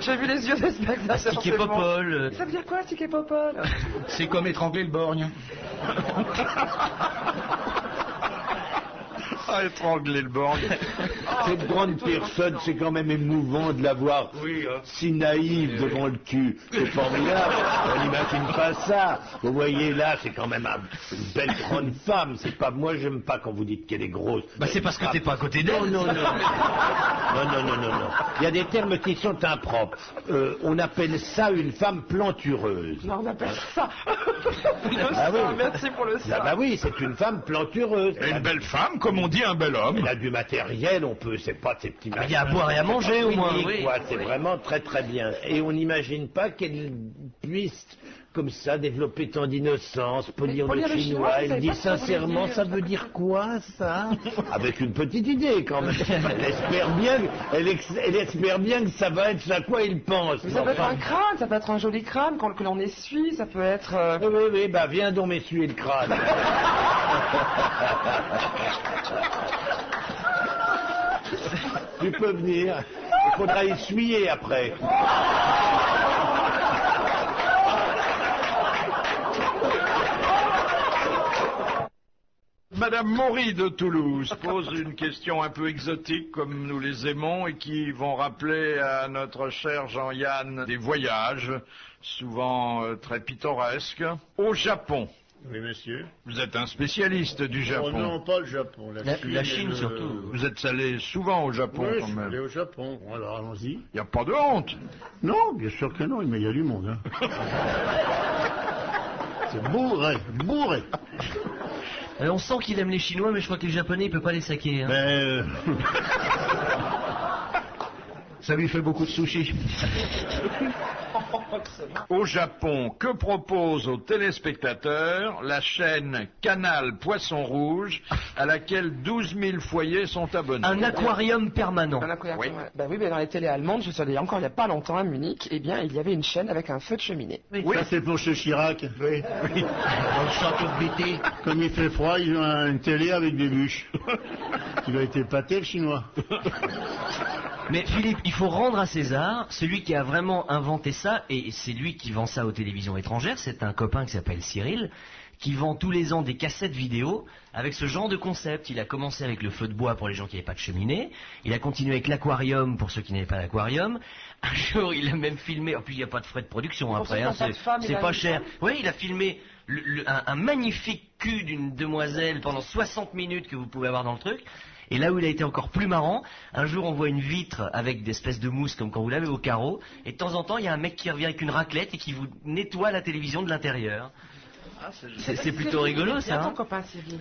J'ai vu les yeux d'espèce d'un Astic et Popol. Ça veut dire quoi, Astic et Popol? C'est comme étrangler le borgne. Ah, étrangler le borgne. Cette grande personne, c'est quand même émouvant de la voir si naïve devant le cul. C'est formidable. On n'imagine pas ça. Vous voyez là, c'est quand même une belle grande femme. C'est pas moi, j'aime pas quand vous dites qu'elle est grosse. Bah c'est parce que t'es pas à côté d'elle. Non. Il y a des termes qui sont impropres. On appelle ça une femme plantureuse. Non, on appelle ça. Ah oui. Merci pour le Ah ça. bah oui, c'est une femme plantureuse. Et une belle femme, comme on dit un bel homme. Elle a du matériel, c'est pas ces petits Il y a à boire et à manger au moins. Oui. quoi, c'est vraiment très très bien. Et on n'imagine pas qu'elle puisse, comme ça, développer tant d'innocence, polir polir le le chinois. chinois, vous Elle savez dit pas ce que ça veut sincèrement, dire. ça veut dire quoi, ça? Avec une petite idée, quand même. Elle espère bien que ça va être à quoi il pense. Mais ça peut être Enfin, un crâne, ça peut être un joli crâne que l'on essuie, ça peut être... oui, bah viens donc m'essuyer le crâne. Tu peux venir. Il faudra essuyer après. Madame Maury de Toulouse pose une question un peu exotique comme nous les aimons et qui vont rappeler à notre cher Jean-Yann des voyages, souvent très pittoresques. Au Japon, Oui, monsieur. Vous êtes un spécialiste du Japon. Oh non, pas le Japon. La Chine surtout. Vous êtes allé souvent au Japon Oui, quand je suis même. allé au Japon. Bon, alors allons-y. Il n'y a pas de honte. Non, bien sûr que non, mais il y a du monde. Hein. C'est bourré, bourré. On sent qu'il aime les Chinois, mais je crois que les Japonais, il peut pas les saquer. Hein. Ben, Ça lui fait beaucoup de sushis. Au Japon, que propose aux téléspectateurs la chaîne Canal Poisson Rouge, à laquelle 12 000 foyers sont abonnés? Un aquarium permanent. Oui. Ben oui, mais dans les télés allemandes, je suis allé encore il n'y a pas longtemps à Munich, eh bien, il y avait une chaîne avec un feu de cheminée. oui, ça c'est pour chez Chirac. Oui. Dans le château de Bété. Comme il fait froid, ils ont une télé avec des bûches. Il a été pâté, le chinois. Mais Philippe, il faut rendre à César, celui qui a vraiment inventé ça, et c'est lui qui vend ça aux télévisions étrangères, c'est un copain qui s'appelle Cyril, qui vend tous les ans des cassettes vidéo avec ce genre de concept. Il a commencé avec le feu de bois pour les gens qui n'avaient pas de cheminée, il a continué avec l'aquarium pour ceux qui n'avaient pas d'aquarium. Un jour, il a même filmé, en plus il n'y a pas de frais de production après, hein, c'est pas cher. Oui, il a filmé un magnifique cul d'une demoiselle pendant 60 minutes que vous pouvez avoir dans le truc. Et là où il a été encore plus marrant, un jour on voit une vitre avec des espèces de mousse comme quand vous l'avez au carreau, et de temps en temps il y a un mec qui revient avec une raclette et qui vous nettoie la télévision de l'intérieur. C'est plutôt rigolo ça. Hein,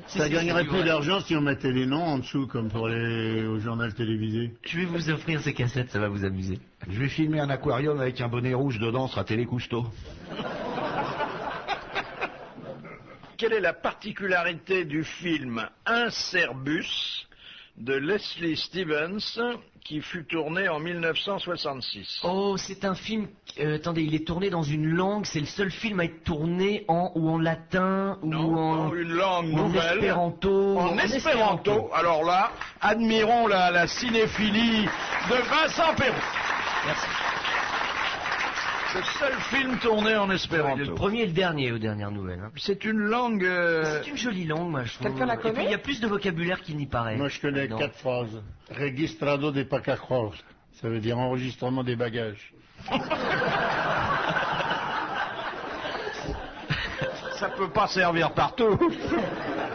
Ça gagnerait plus d'argent si on mettait les noms en dessous comme pour au journal télévisé. Je vais vous offrir ces cassettes, ça va vous amuser. Je vais filmer un aquarium avec un bonnet rouge dedans, ce sera Télé Cousteau. Quelle est la particularité du film Incerbus de Leslie Stevens qui fut tourné en 1966? Oh, c'est un film, attendez, il est tourné dans une langue, c'est le seul film à être tourné en latin ou en une langue ou nouvelle. En espéranto. En espéranto. Alors là, admirons la cinéphilie de Vincent Perrault. Merci. Le seul film tourné en espéranto. Le premier et le dernier aux dernières nouvelles. Hein. C'est une langue... C'est une jolie langue, moi, je trouve. Quelqu'un la Et puis connaît? il y a plus de vocabulaire qu'il n'y paraît. Moi je connais Non. 4 phrases. Registrado de pasajeros. Ça veut dire enregistrement des bagages. Ça peut pas servir partout.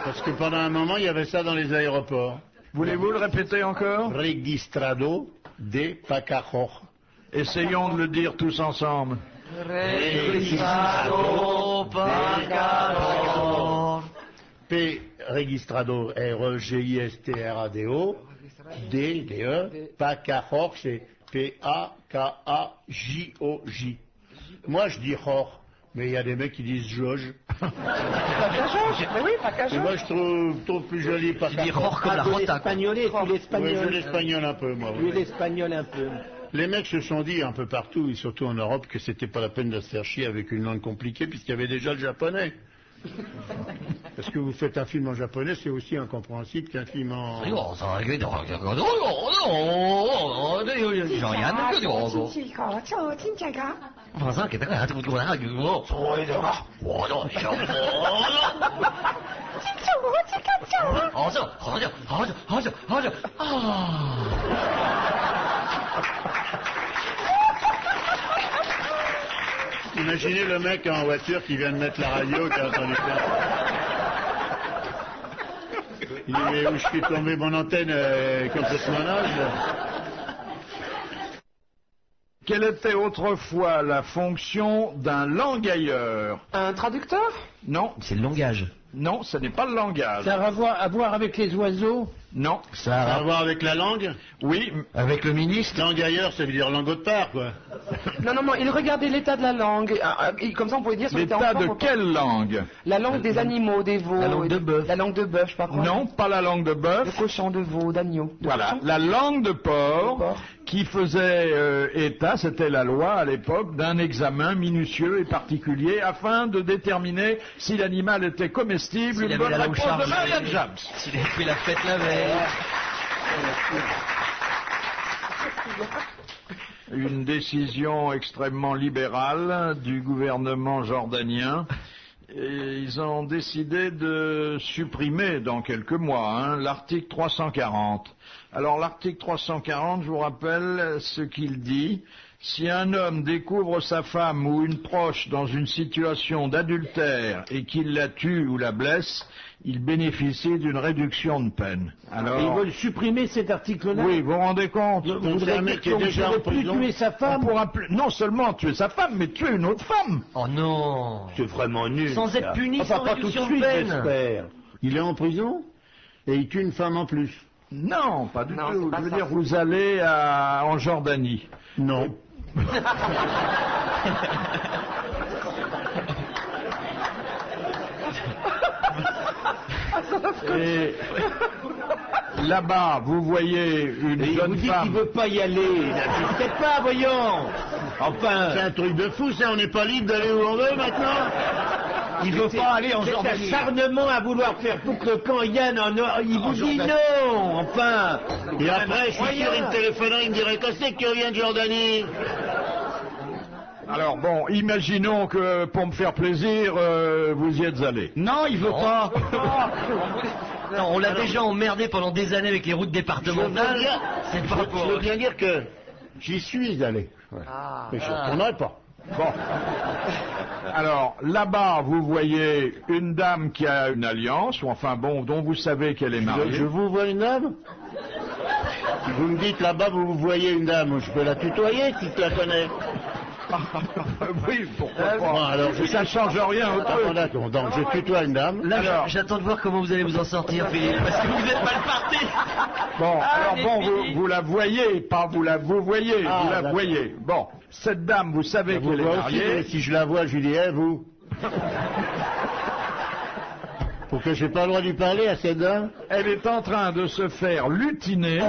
Parce que pendant un moment, il y avait ça dans les aéroports. Voulez-vous le répéter encore? Registrado de pasajeros. Essayons de le dire tous ensemble. Registrado pasajeros. P. Registrado, R-E-G-I-S-T-R-A-D-O. D, D-E. Pasajeros, c'est P-A-K-A-J-O-J. Moi, je dis Jor, mais il y a des mecs qui disent Jauge. Mais oui, pas qu'à Et moi, je trouve plus joli Tu dis rore comme la rota. Oui, je l'espagnol un peu, moi. Oui, l'espagnol un peu. Les mecs se sont dit un peu partout, et surtout en Europe, que c'était pas la peine de se faire chier avec une langue compliquée, puisqu'il y avait déjà le japonais. Parce que vous faites un film en japonais, c'est aussi incompréhensible qu'un film en... Imaginez le mec en voiture qui vient de mettre la radio, qui a entendu ça. Il dit, mais où je suis tombé, mon antenne est complètement nage. Quelle était autrefois la fonction d'un langailleur? Un traducteur? Non, C'est le langage. non, ce n'est pas le langage. Ça a à voir avec les oiseaux? Non. Ça a à voir avec la langue? Oui, Avec le ministre? Langue ailleurs, ça veut dire langue autre part, quoi. Non, il regardait l'état de la langue. Et comme ça, on pouvait dire si on était l'état enfant de ou pas. quelle langue? La langue des animaux, des veaux. La langue de bœuf. La langue de bœuf, je sais pas quoi. Non, pas la langue de De bœuf. cochon, de veau, d'agneau. De Voilà, cochon. la langue de porc De porc. qui faisait état, c'était la loi à l'époque, d'un examen minutieux et particulier afin de déterminer si l'animal était comestible. S'il Une avait bonne la langue réponse de chargée. Marianne James. S'il avait fait la fête la veille. Une décision extrêmement libérale du gouvernement jordanien. Et ils ont décidé de supprimer dans quelques mois l'article 340. Alors l'article 340, je vous rappelle ce qu'il dit. Si un homme découvre sa femme ou une proche dans une situation d'adultère et qu'il la tue ou la blesse, il bénéficie d'une réduction de peine. Alors, ils veulent supprimer cet article-là. Oui, vous vous rendez compte? Donc c'est un mec qui est déjà en prison. Tuer sa femme. Non seulement tuer sa femme, mais tuer une autre femme. Oh non. C'est vraiment nul. Sans être puni, enfin, sans pas tout de réduction de suite, peine. j'espère. Il est en prison et il tue une femme en plus. Non, pas du Non, tout. c'est pas Je veux ça. dire, vous allez en Jordanie. Non. Et là-bas, vous voyez une Et il vous jeune dit qu'il femme. veut pas y aller. N'insistez pas, voyons. Enfin, C'est un truc de fou, ça. On n'est pas libre d'aller où on veut maintenant. Il veut pas aller en c'est Jordanie. acharnement à vouloir faire foutre le camp Yann il vous dit non. Enfin. Et après, je suis sûr, il me téléphonerait, il me dirait qu'est-ce que tu reviens de Jordanie? Alors bon, imaginons que pour me faire plaisir, vous y êtes allé. Non, il veut pas. Non, on l'a déjà emmerdé pendant des années avec les routes départementales. C'est pas Je veux pour... bien dire que j'y suis allé. Ouais. Mais je ne retournerai pas. Bon. Alors, là-bas, vous voyez une dame qui a une alliance, ou enfin bon, dont vous savez qu'elle est mariée. Je vous vois une dame? Vous me dites là-bas, vous voyez une dame, je peux la tutoyer si tu la connais. Oui, pourquoi pas. Bon, alors, Ça change rien au Ah, truc. bon, d'accord, donc je tutoie une dame. Là, Alors. j'attends de voir comment vous allez vous en sortir, Philippe, parce que vous êtes mal parti. Bon, alors les bon, filles. vous la voyez, pas vous la voyez, Ah, vous la d'accord. voyez. Bon, cette dame, vous savez Vous qu'elle est voyez aussi, mariée. mais si je la vois, je lui dis, eh, vous. Pour que j'ai pas le droit de lui parler à cette dame. Elle est en train de se faire lutiner.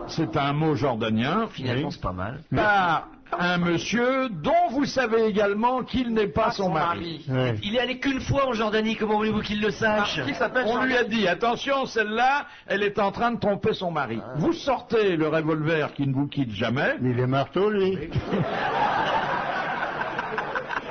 C'est un mot jordanien. Finalement, c'est pas mal. Par un monsieur dont vous savez également qu'il n'est pas son mari. Ouais. Il est allé qu'une fois en Jordanie, comment voulez-vous qu'il le sache? Qui s'appelle On lui a Jean-Jacques. dit, attention, celle-là, elle est en train de tromper son mari. Vous sortez le revolver qui ne vous quitte jamais. Mais il est marteau, lui.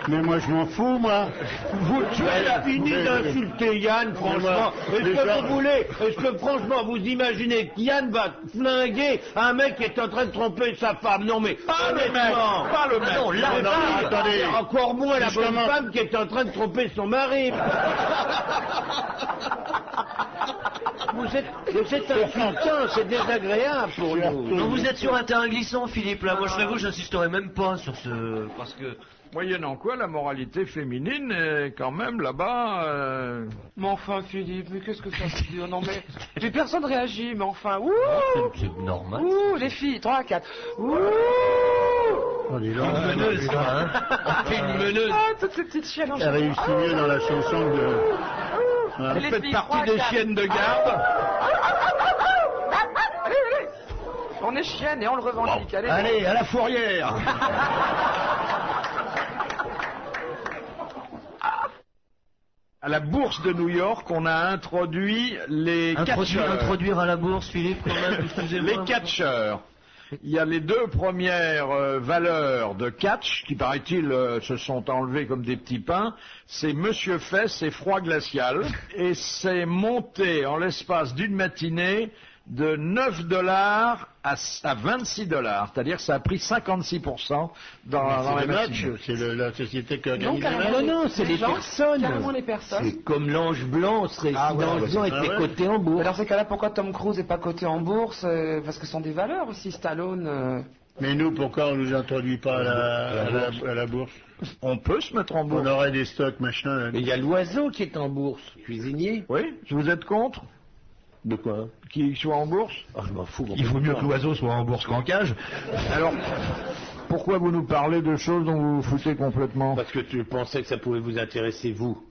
Mais moi, je m'en fous, moi. Vous tuez la... Fini d'insulter Yann, franchement. Est-ce que vous voulez, est-ce que franchement vous imaginez que Yann va flinguer un mec qui est en train de tromper sa femme? Non mais, Pas le mec, honnêtement. pas le mec. non, là, Non, non, attendez. encore moins la bonne Justement. femme qui est en train de tromper son mari. Vous êtes insultant, c'est désagréable pour nous. Donc vous êtes sur un terrain glissant, Philippe, là. Moi, je serais vous, j'insisterai même pas sur ce... Parce que... Moyennant quoi, la moralité féminine est quand même là-bas... Mais enfin, Philippe, mais qu'est-ce que ça veut dire? Non, mais. Puis personne réagit, mais enfin. Ouh! C'est normal. Ouh, les filles, 3 à 4. Ouh! Oh, dis donc. Une meneuse, quoi, hein. On fait une meneuse. Ah, toutes ces petites chiennes en Elle réussit mieux dans la chanson que... Hein. Vous Les faites filles, partie 3 à des 4. chiennes de garde. Allez, allez. On est chiennes et on le revendique. Allez, Allez, à la fourrière. À la bourse de New York, on a introduit les catcheurs. Introduire à la bourse, Philippe, quand même, excusez-moi. Les catcheurs. Il y a les deux premières valeurs de catch, qui paraît-il se sont enlevées comme des petits pains. C'est Monsieur Fess et Froid Glacial. Et c'est monté en l'espace d'une matinée de 9 $ à 26 $. C'est-à-dire que ça a pris 56% dans la C'est le match, matinée. c'est la société qui a Non, gagné le carrément, match. non, c'est les gens, personnes. Carrément les personnes. C'est comme l'ange blanc serait Ah si ouais, l'ange ouais, blanc c'est était vrai. coté en Mais bourse. dans ces cas-là, pourquoi Tom Cruise n'est pas coté en bourse? Parce que ce sont des valeurs aussi, Stallone. Mais nous, pourquoi on nous introduit pas à la bourse? On peut se mettre en bourse. On aurait des stocks, machin. Mais il y a l'oiseau qui est en bourse, cuisinier. Oui, vous êtes contre De quoi? qu'il soit en bourse? Ah, je m'en fous. Il vaut mieux que l'oiseau soit en bourse qu'en cage. Alors, pourquoi vous nous parlez de choses dont vous vous foutez complètement? Parce que tu pensais que ça pouvait vous intéresser, vous.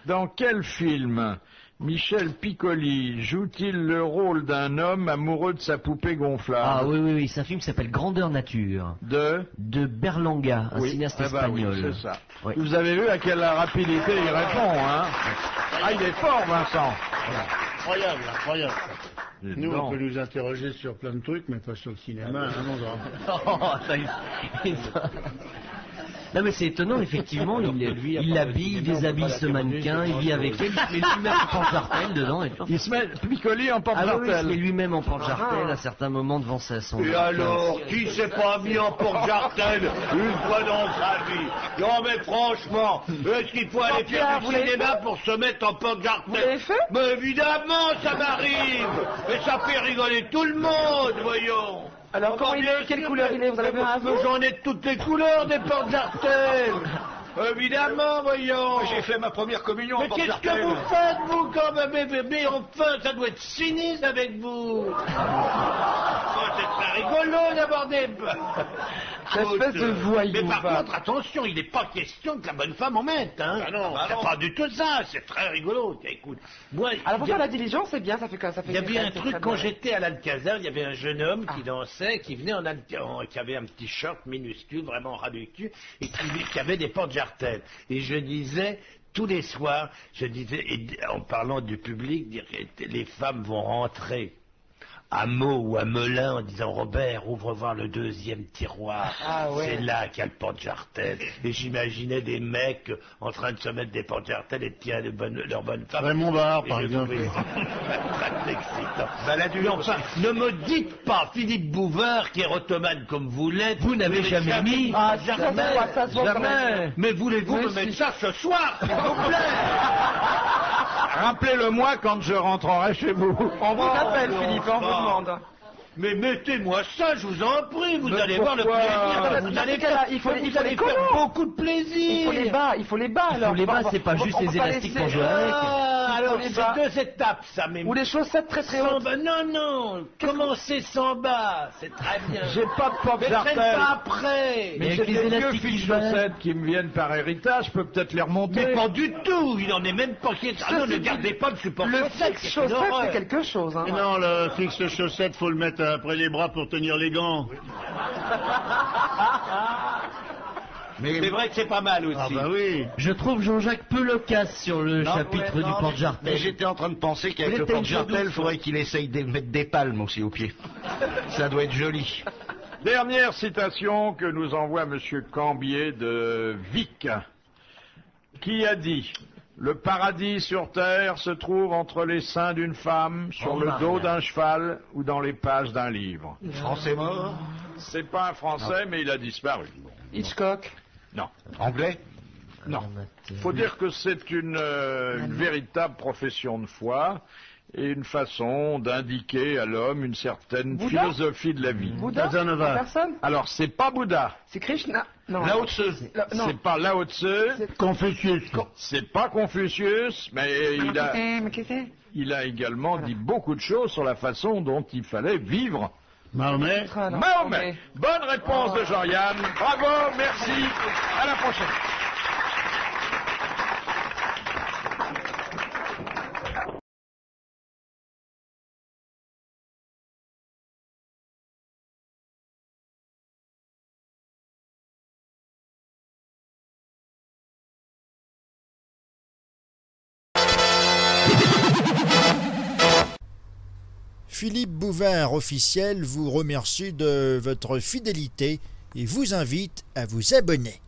Dans quel film Michel Piccoli joue-t-il le rôle d'un homme amoureux de sa poupée Ah gonflable? oui, oui, oui, c'est un film qui s'appelle Grandeur Nature, De de Berlanga, un Oui, cinéaste eh ben oui, espagnol. c'est ça. Oui. Vous avez vu à quelle rapidité il répond, hein? Ah, il est fort, Vincent. Incroyable, incroyable. Nous, Non. on peut nous interroger sur plein de trucs, mais pas sur le cinéma. Hein, mon grand. Oh, ça y est. Non mais c'est étonnant, effectivement, il l'habille, il déshabille ce mannequin, il vit avec elle, il se met lui-même en porte-jartel dedans. Et tout. Il se met Piccoli en Ah oui, porte-jartel. il se met lui-même en porte-jartel à certains moments devant son... Et alors, qui s'est pas mis en porte-jartel une fois dans sa vie? Non mais franchement, est-ce qu'il faut aller faire du cinéma pour se mettre en porte-jartel? Vous l'avez fait? Mais évidemment, ça m'arrive. Et ça fait rigoler tout le monde, voyons. Alors, comment il est? Quelle couleur il est? Vous avez vu un peu? J'en ai de toutes les couleurs des porte-jartels. Évidemment, voyons. J'ai fait ma première communion Mais en qu'est-ce porte-jartel. que vous faites, vous, quand même? Mais enfin, ça doit être cynique avec vous. Oh, c'est très rigolo d'avoir des... Espèce de voyou. Mais par va. contre, attention, il n'est pas question que la bonne femme en mette, hein. Ah non, c'est pas du tout ça, c'est très rigolo. Tiens, écoute, moi, Alors, pour il y a- faire la diligence, c'est bien, ça fait ça fait. il y avait un c'est truc très quand bien. j'étais à l'Alcazar, il y avait un jeune homme qui dansait, qui venait qui avait un petit short minuscule, vraiment ras du cul, et qui avait des porte-jartelles. Et je disais, tous les soirs, je disais, et en parlant du public, dire que les femmes vont rentrer à Meaux ou à Melun en disant Robert, ouvre voir le deuxième tiroir. Ah ouais. C'est là qu'il y a le porte-jartel. Et j'imaginais des mecs en train de se mettre des porte-jartels et de tirer leur bonne femme. Raymond Barre, Et par je exemple. trouvais ça très excitant. Baladure Mais enfin, ne me dites pas, Philippe Bouvard, qui est ottomane comme vous l'êtes, Vous n'avez jamais mis... Ah, ça se voit, ça se voit quand même. Jamais. Mais voulez-vous Oui, me si. mettre ça ce soir, s'il vous plaît? Rappelez-le-moi quand je rentrerai chez vous. On vous appelle, non, Philippe, on vous pas. demande. Mais mettez-moi ça, je vous en prie, vous Mais allez voir le pourquoi? plaisir. Dans Vous ce allez cas-là, faire, il faut les vous allez colos. faire beaucoup de Il faut les plaisir. bas, il faut les bas alors. les bas, c'est pas juste les peut pas élastiques laisser- qu'on joue avec. Ah, alors les c'est bas. deux étapes, ça, mais... Ou les chaussettes très très sans hautes. bas. Non, non, commencez sans bas, c'est très bien. J'ai pas de Mais faites porte-jartel. pas après. Mais avec j'ai les des vieux élastiques fils qui battent. chaussettes qui me viennent par héritage, je peux peut-être les remonter. Mais pas du tout, il en est même pas question. Ah non, ne gardez pas de support Le chaussette, fixe c'est une chaussette, horreur. c'est quelque chose. Hein. Mais non, le fixe chaussette, faut le mettre après les bras pour tenir les gants. C'est vrai que c'est pas mal aussi. Ah bah oui. Je trouve Jean-Jacques peu loquace sur le chapitre du Mais porte-jartel. j'étais en train de penser qu'avec Vous le êtes une porte-jartel, douce. il faudrait qu'il essaye de mettre des palmes aussi aux pieds. Ça doit être joli. Dernière citation que nous envoie Monsieur Cambier de Vic, qui a dit « Le paradis sur terre se trouve entre les seins d'une femme, sur le dos d'un cheval ou dans les pages d'un livre. Français mort. » C'est pas un Français, mais il a disparu. Hitchcock. Non. Anglais. Non. Faut dire que c'est une véritable profession de foi et une façon d'indiquer à l'homme une certaine Bouddha philosophie de la vie. Bouddha. Casanova. En personne. Alors, c'est pas Bouddha, C'est Krishna. Non. Lao Tse. Non. c'est pas Lao Tse, Confucius. c'est pas Confucius, mais Mais qu'est-ce que c'est? il a également dit beaucoup de choses sur la façon dont il fallait vivre. Mahomet. Ah, non. Mahomet. Ok. Bonne réponse de Jean-Yann. Bravo, merci. À la prochaine. Philippe Bouvard officiel vous remercie de votre fidélité et vous invite à vous abonner.